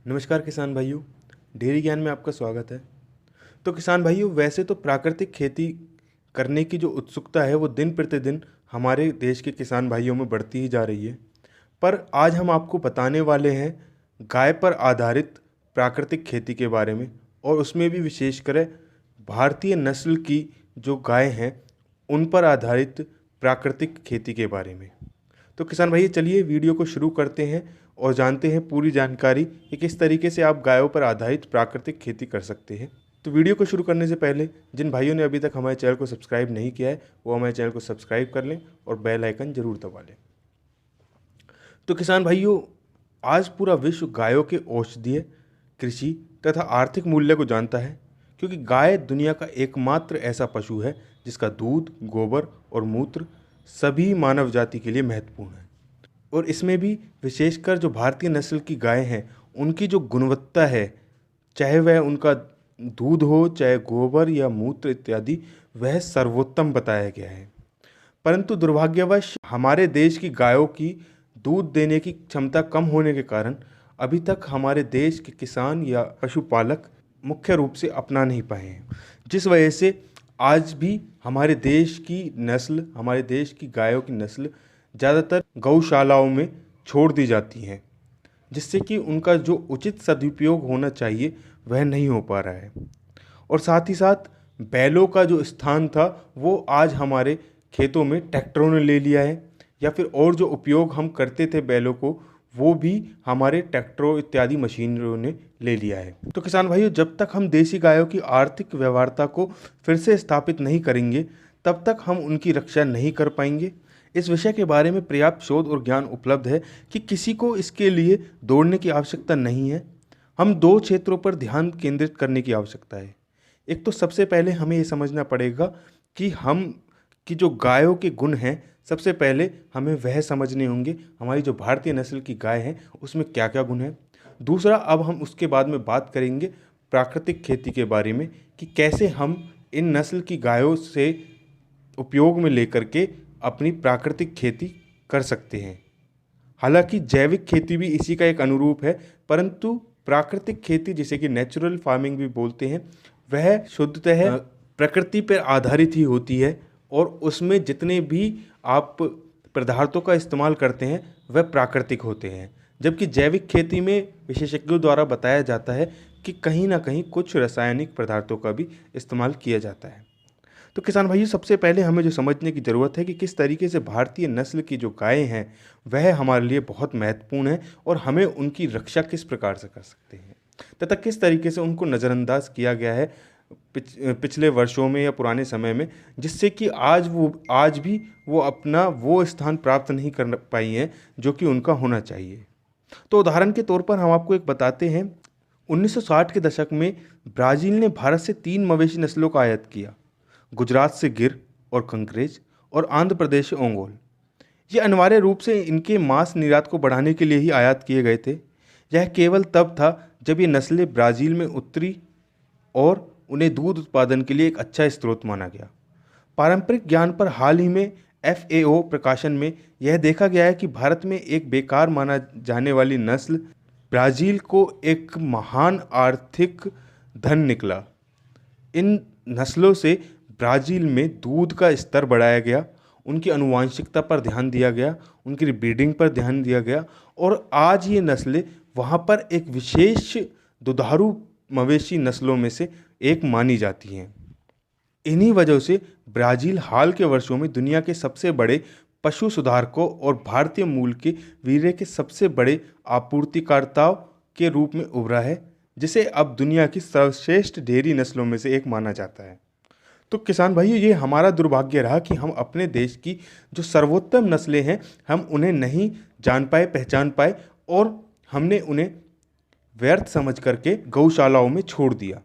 नमस्कार किसान भाइयों, डेयरी ज्ञान में आपका स्वागत है। तो किसान भाइयों, वैसे तो प्राकृतिक खेती करने की जो उत्सुकता है वो दिन प्रतिदिन हमारे देश के किसान भाइयों में बढ़ती ही जा रही है। पर आज हम आपको बताने वाले हैं गाय पर आधारित प्राकृतिक खेती के बारे में, और उसमें भी विशेषकर भारतीय नस्ल की जो गाय हैं उन पर आधारित प्राकृतिक खेती के बारे में। तो किसान भाई चलिए वीडियो को शुरू करते हैं और जानते हैं पूरी जानकारी कि किस तरीके से आप गायों पर आधारित प्राकृतिक खेती कर सकते हैं। तो वीडियो को शुरू करने से पहले जिन भाइयों ने अभी तक हमारे चैनल को सब्सक्राइब नहीं किया है वो हमारे चैनल को सब्सक्राइब कर लें और बेल आइकन जरूर दबा लें। तो किसान भाइयों, आज पूरा विश्व गायों के औषधीय, कृषि तथा आर्थिक मूल्य को जानता है, क्योंकि गाय दुनिया का एकमात्र ऐसा पशु है जिसका दूध, गोबर और मूत्र सभी मानव जाति के लिए महत्वपूर्ण है। और इसमें भी विशेषकर जो भारतीय नस्ल की गाय हैं उनकी जो गुणवत्ता है, चाहे वह उनका दूध हो, चाहे गोबर या मूत्र इत्यादि, वह सर्वोत्तम बताया गया है। परंतु दुर्भाग्यवश हमारे देश की गायों की दूध देने की क्षमता कम होने के कारण अभी तक हमारे देश के किसान या पशुपालक मुख्य रूप से अपना नहीं पाए हैं, जिस वजह से आज भी हमारे देश की नस्ल, हमारे देश की गायों की नस्ल ज़्यादातर गौशालाओं में छोड़ दी जाती हैं, जिससे कि उनका जो उचित सदुपयोग होना चाहिए वह नहीं हो पा रहा है। और साथ ही साथ बैलों का जो स्थान था वो आज हमारे खेतों में ट्रैक्टरों ने ले लिया है, या फिर और जो उपयोग हम करते थे बैलों को वो भी हमारे ट्रैक्टरों इत्यादि मशीनरों ने ले लिया है। तो किसान भाइयों, जब तक हम देसी गायों की आर्थिक व्यवहार्यता को फिर से स्थापित नहीं करेंगे तब तक हम उनकी रक्षा नहीं कर पाएंगे। इस विषय के बारे में पर्याप्त शोध और ज्ञान उपलब्ध है कि किसी को इसके लिए दौड़ने की आवश्यकता नहीं है। हम दो क्षेत्रों पर ध्यान केंद्रित करने की आवश्यकता है। एक तो सबसे पहले हमें ये समझना पड़ेगा कि हम की जो गायों के गुण हैं, सबसे पहले हमें वह समझने होंगे। हमारी जो भारतीय नस्ल की गाय है उसमें क्या क्या गुण हैं। दूसरा, अब हम उसके बाद में बात करेंगे प्राकृतिक खेती के बारे में कि कैसे हम इन नस्ल की गायों से उपयोग में लेकर के अपनी प्राकृतिक खेती कर सकते हैं। हालांकि जैविक खेती भी इसी का एक अनुरूप है, परंतु प्राकृतिक खेती, जिसे कि नेचुरल फार्मिंग भी बोलते हैं, वह शुद्धतः प्रकृति पर आधारित ही होती है और उसमें जितने भी आप पदार्थों का इस्तेमाल करते हैं वह प्राकृतिक होते हैं। जबकि जैविक खेती में विशेषज्ञों द्वारा बताया जाता है कि कहीं ना कहीं कुछ रासायनिक पदार्थों का भी इस्तेमाल किया जाता है। तो किसान भाइयों, सबसे पहले हमें जो समझने की ज़रूरत है कि किस तरीके से भारतीय नस्ल की जो गायें हैं वह हमारे लिए बहुत महत्वपूर्ण है और हमें उनकी रक्षा किस प्रकार से कर सकते हैं तथा किस तरीके से उनको नज़रअंदाज किया गया है पिछले वर्षों में या पुराने समय में, जिससे कि आज भी वो अपना वो स्थान प्राप्त नहीं कर पाई हैं जो कि उनका होना चाहिए। तो उदाहरण के तौर पर हम आपको एक बताते हैं। 1960 के दशक में ब्राज़ील ने भारत से 3 मवेशी नस्लों का आयात किया, गुजरात से गिर और कंकरेज और आंध्र प्रदेश से ओंगोल। ये अनिवार्य रूप से इनके मांस निर्यात को बढ़ाने के लिए ही आयात किए गए थे। यह केवल तब था जब ये नस्लें ब्राज़ील में उतरी और उन्हें दूध उत्पादन के लिए एक अच्छा स्रोत माना गया। पारंपरिक ज्ञान पर हाल ही में FAO प्रकाशन में यह देखा गया है कि भारत में एक बेकार माना जाने वाली नस्ल ब्राज़ील को एक महान आर्थिक धन निकला। इन नस्लों से ब्राज़ील में दूध का स्तर बढ़ाया गया, उनकी आनुवंशिकता पर ध्यान दिया गया, उनकी ब्रीडिंग पर ध्यान दिया गया और आज ये नस्लें वहाँ पर एक विशेष दुधारू मवेशी नस्लों में से एक मानी जाती हैं। इन्हीं वजह से ब्राज़ील हाल के वर्षों में दुनिया के सबसे बड़े पशु सुधारकों और भारतीय मूल के वीर्य के सबसे बड़े आपूर्तिकर्ताओं के रूप में उभरा है, जिसे अब दुनिया की सर्वश्रेष्ठ डेयरी नस्लों में से एक माना जाता है। तो किसान भाइयों, ये हमारा दुर्भाग्य रहा कि हम अपने देश की जो सर्वोत्तम नस्लें हैं हम उन्हें नहीं जान पाए, पहचान पाए और हमने उन्हें व्यर्थ समझ करके गौशालाओं में छोड़ दिया।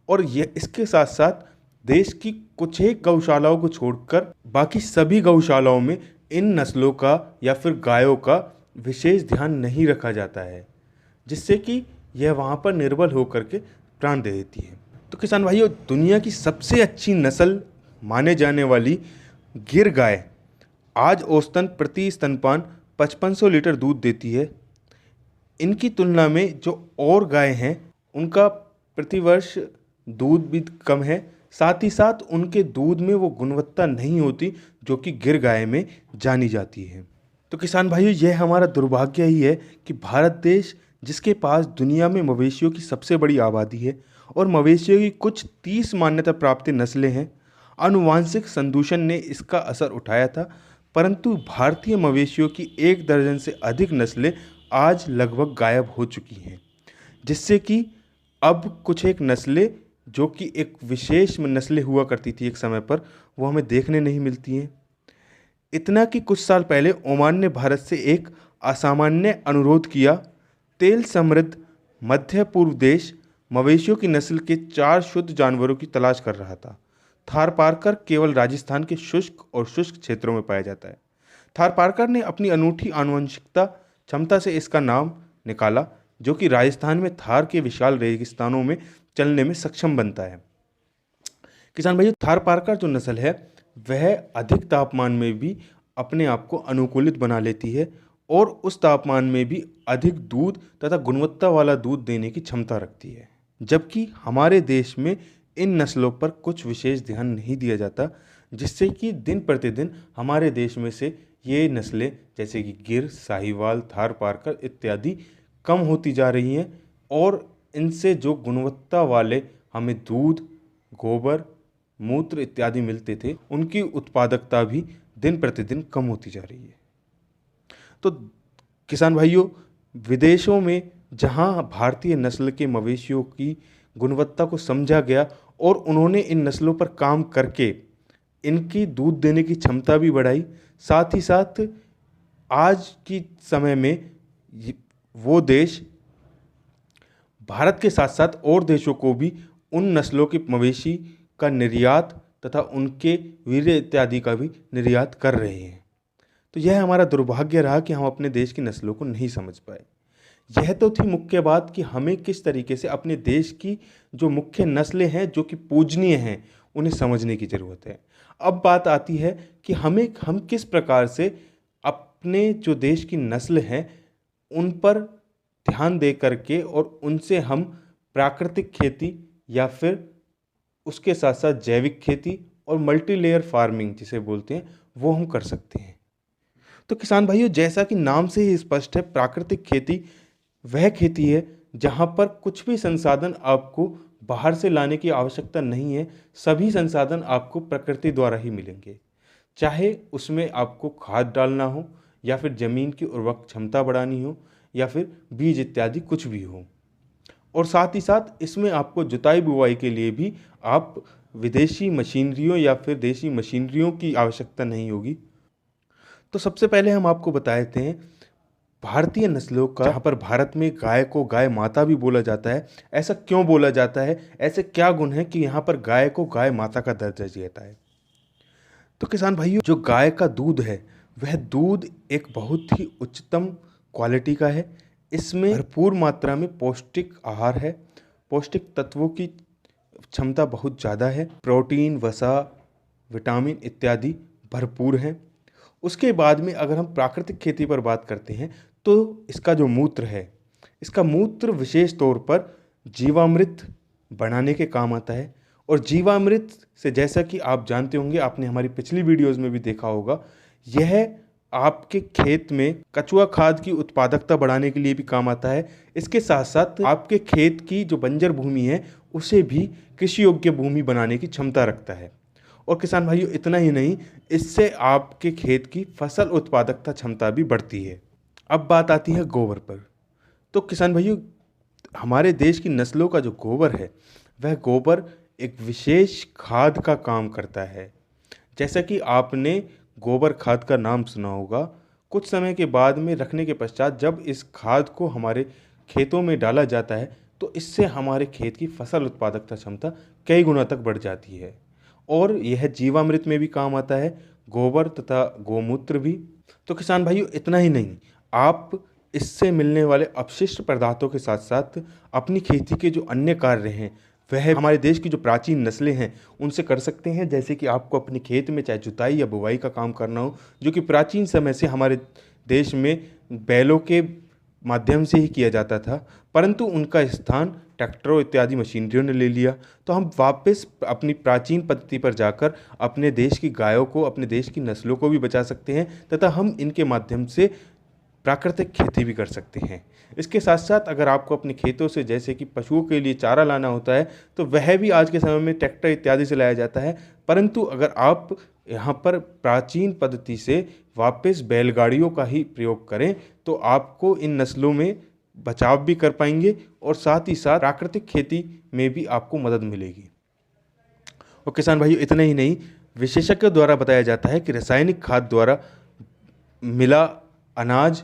और ये इसके साथ साथ देश की कुछ एक गौशालाओं को छोड़कर बाकी सभी गौशालाओं में इन नस्लों का या फिर गायों का विशेष ध्यान नहीं रखा जाता है, जिससे कि यह वहाँ पर निर्बल होकर के प्राण दे देती है। तो किसान भाइयों, दुनिया की सबसे अच्छी नस्ल माने जाने वाली गिर गाय आज औसतन प्रति स्तनपान 5500 लीटर दूध देती है। इनकी तुलना में जो और गाय हैं उनका प्रतिवर्ष दूध भी कम है, साथ ही साथ उनके दूध में वो गुणवत्ता नहीं होती जो कि गिर गाय में जानी जाती है। तो किसान भाइयों, यह हमारा दुर्भाग्य ही है कि भारत देश, जिसके पास दुनिया में मवेशियों की सबसे बड़ी आबादी है और मवेशियों की कुछ 30 मान्यता प्राप्त नस्लें हैं, आनुवांशिक संदूषण ने इसका असर उठाया था, परंतु भारतीय मवेशियों की 1 दर्जन से अधिक नस्लें आज लगभग गायब हो चुकी हैं, जिससे कि अब कुछ एक नस्लें जो कि एक विशेष नस्लें हुआ करती थी एक समय पर, वो हमें देखने नहीं मिलती हैं। इतना कि कुछ साल पहले ओमान ने भारत से एक असामान्य अनुरोध किया। तेल समृद्ध मध्य पूर्व देश मवेशियों की नस्ल के 4 शुद्ध जानवरों की तलाश कर रहा था। थारपारकर केवल राजस्थान के शुष्क और शुष्क क्षेत्रों में पाया जाता है। थारपारकर ने अपनी अनूठी आनुवंशिकता क्षमता से इसका नाम निकाला, जो कि राजस्थान में थार के विशाल रेगिस्तानों में चलने में सक्षम बनता है। किसान भाइयों, थारपारकर जो नस्ल है वह अधिक तापमान में भी अपने आप को अनुकूलित बना लेती है और उस तापमान में भी अधिक दूध तथा गुणवत्ता वाला दूध देने की क्षमता रखती है, जबकि हमारे देश में इन नस्लों पर कुछ विशेष ध्यान नहीं दिया जाता, जिससे कि दिन प्रतिदिन हमारे देश में से ये नस्लें जैसे कि गिर, साहिवाल, थारपारकर इत्यादि कम होती जा रही हैं और इनसे जो गुणवत्ता वाले हमें दूध, गोबर, मूत्र इत्यादि मिलते थे, उनकी उत्पादकता भी दिन प्रतिदिन कम होती जा रही है। तो किसान भाइयों, विदेशों में जहां भारतीय नस्ल के मवेशियों की गुणवत्ता को समझा गया और उन्होंने इन नस्लों पर काम करके इनकी दूध देने की क्षमता भी बढ़ाई, साथ ही साथ आज की समय में वो देश भारत के साथ साथ और देशों को भी उन नस्लों के मवेशी का निर्यात तथा उनके वीर्य इत्यादि का भी निर्यात कर रहे हैं। तो यह हमारा दुर्भाग्य रहा कि हम अपने देश की नस्लों को नहीं समझ पाए। यह तो थी मुख्य बात कि हमें किस तरीके से अपने देश की जो मुख्य नस्लें हैं जो कि पूजनीय हैं उन्हें समझने की ज़रूरत है। अब बात आती है कि हम किस प्रकार से अपने जो देश की नस्ल हैं उन पर ध्यान दे करके और उनसे हम प्राकृतिक खेती या फिर उसके साथ साथ जैविक खेती और मल्टी लेयर फार्मिंग जिसे बोलते हैं वो हम कर सकते हैं। तो किसान भाइयों, जैसा कि नाम से ही स्पष्ट है, प्राकृतिक खेती वह खेती है जहाँ पर कुछ भी संसाधन आपको बाहर से लाने की आवश्यकता नहीं है। सभी संसाधन आपको प्रकृति द्वारा ही मिलेंगे, चाहे उसमें आपको खाद डालना हो या फिर ज़मीन की उर्वरक क्षमता बढ़ानी हो या फिर बीज इत्यादि कुछ भी हो। और साथ ही साथ इसमें आपको जुताई बुवाई के लिए भी आप विदेशी मशीनरियों या फिर देशी मशीनरियों की आवश्यकता नहीं होगी। तो सबसे पहले हम आपको बताए थे भारतीय नस्लों का, जहाँ पर भारत में गाय को गाय माता भी बोला जाता है। ऐसा क्यों बोला जाता है? ऐसे क्या गुण है कि यहाँ पर गाय को गाय माता का दर्जा दिया जाता है? तो किसान भाइयों, जो गाय का दूध है वह दूध एक बहुत ही उच्चतम क्वालिटी का है। इसमें भरपूर मात्रा में पौष्टिक आहार है, पौष्टिक तत्वों की क्षमता बहुत ज़्यादा है, प्रोटीन, वसा, विटामिन इत्यादि भरपूर हैं। उसके बाद में अगर हम प्राकृतिक खेती पर बात करते हैं तो इसका जो मूत्र है, इसका मूत्र विशेष तौर पर जीवामृत बनाने के काम आता है। और जीवामृत से, जैसा कि आप जानते होंगे, आपने हमारी पिछली वीडियोस में भी देखा होगा, यह आपके खेत में कचुआ खाद की उत्पादकता बढ़ाने के लिए भी काम आता है। इसके साथ साथ आपके खेत की जो बंजर भूमि है उसे भी कृषि योग्य भूमि बनाने की क्षमता रखता है। और किसान भाइयों, इतना ही नहीं, इससे आपके खेत की फसल उत्पादकता क्षमता भी बढ़ती है। अब बात आती है गोबर पर। तो किसान भाइयों, हमारे देश की नस्लों का जो गोबर है वह गोबर एक विशेष खाद का काम करता है। जैसा कि आपने गोबर खाद का नाम सुना होगा, कुछ समय के बाद में रखने के पश्चात जब इस खाद को हमारे खेतों में डाला जाता है तो इससे हमारे खेत की फसल उत्पादकता क्षमता कई गुना तक बढ़ जाती है। और यह जीवामृत में भी काम आता है, गोबर तथा गोमूत्र भी। तो किसान भाइयों, इतना ही नहीं, आप इससे मिलने वाले अपशिष्ट पदार्थों के साथ साथ अपनी खेती के जो अन्य कार्य हैं वह हमारे देश की जो प्राचीन नस्लें हैं उनसे कर सकते हैं। जैसे कि आपको अपने खेत में चाहे जुताई या बुवाई का काम करना हो, जो कि प्राचीन समय से हमारे देश में बैलों के माध्यम से ही किया जाता था, परंतु उनका स्थान ट्रैक्टरों इत्यादि मशीनरियों ने ले लिया। तो हम वापस अपनी प्राचीन पद्धति पर जाकर अपने देश की गायों को, अपने देश की नस्लों को भी बचा सकते हैं तथा हम इनके माध्यम से प्राकृतिक खेती भी कर सकते हैं। इसके साथ साथ अगर आपको अपने खेतों से जैसे कि पशुओं के लिए चारा लाना होता है तो वह भी आज के समय में ट्रैक्टर इत्यादि से लाया जाता है, परंतु अगर आप यहाँ पर प्राचीन पद्धति से वापस बैलगाड़ियों का ही प्रयोग करें तो आपको इन नस्लों में बचाव भी कर पाएंगे और साथ ही साथ प्राकृतिक खेती में भी आपको मदद मिलेगी। और किसान भाइयों, इतना ही नहीं, विशेषज्ञों द्वारा बताया जाता है कि रासायनिक खाद द्वारा मिला अनाज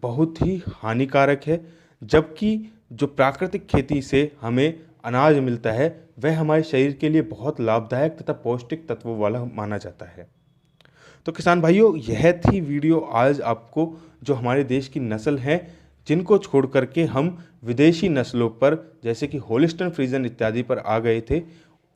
बहुत ही हानिकारक है, जबकि जो प्राकृतिक खेती से हमें अनाज मिलता है वह हमारे शरीर के लिए बहुत लाभदायक तथा पौष्टिक तत्वों वाला माना जाता है। तो किसान भाइयों, यह थी वीडियो आज आपको जो हमारे देश की नस्ल है जिनको छोड़ करके हम विदेशी नस्लों पर जैसे कि होलिस्टन फ्रीजन इत्यादि पर आ गए थे,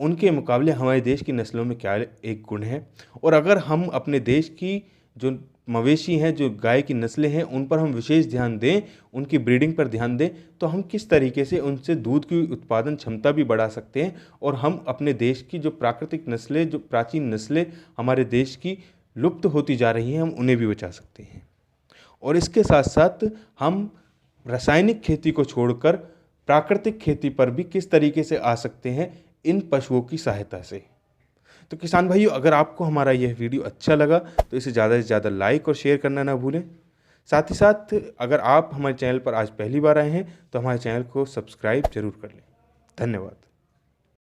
उनके मुकाबले हमारे देश की नस्लों में क्या एक गुण है। और अगर हम अपने देश की जो मवेशी हैं, जो गाय की नस्लें हैं, उन पर हम विशेष ध्यान दें, उनकी ब्रीडिंग पर ध्यान दें, तो हम किस तरीके से उनसे दूध की उत्पादन क्षमता भी बढ़ा सकते हैं और हम अपने देश की जो प्राकृतिक नस्लें, जो प्राचीन नस्लें हमारे देश की लुप्त होती जा रही हैं, हम उन्हें भी बचा सकते हैं। और इसके साथ साथ हम रासायनिक खेती को छोड़कर प्राकृतिक खेती पर भी किस तरीके से आ सकते हैं इन पशुओं की सहायता से। तो किसान भाइयों, अगर आपको हमारा यह वीडियो अच्छा लगा तो इसे ज़्यादा से ज़्यादा लाइक और शेयर करना ना भूलें। साथ ही साथ अगर आप हमारे चैनल पर आज पहली बार आए हैं तो हमारे चैनल को सब्सक्राइब जरूर कर लें। धन्यवाद।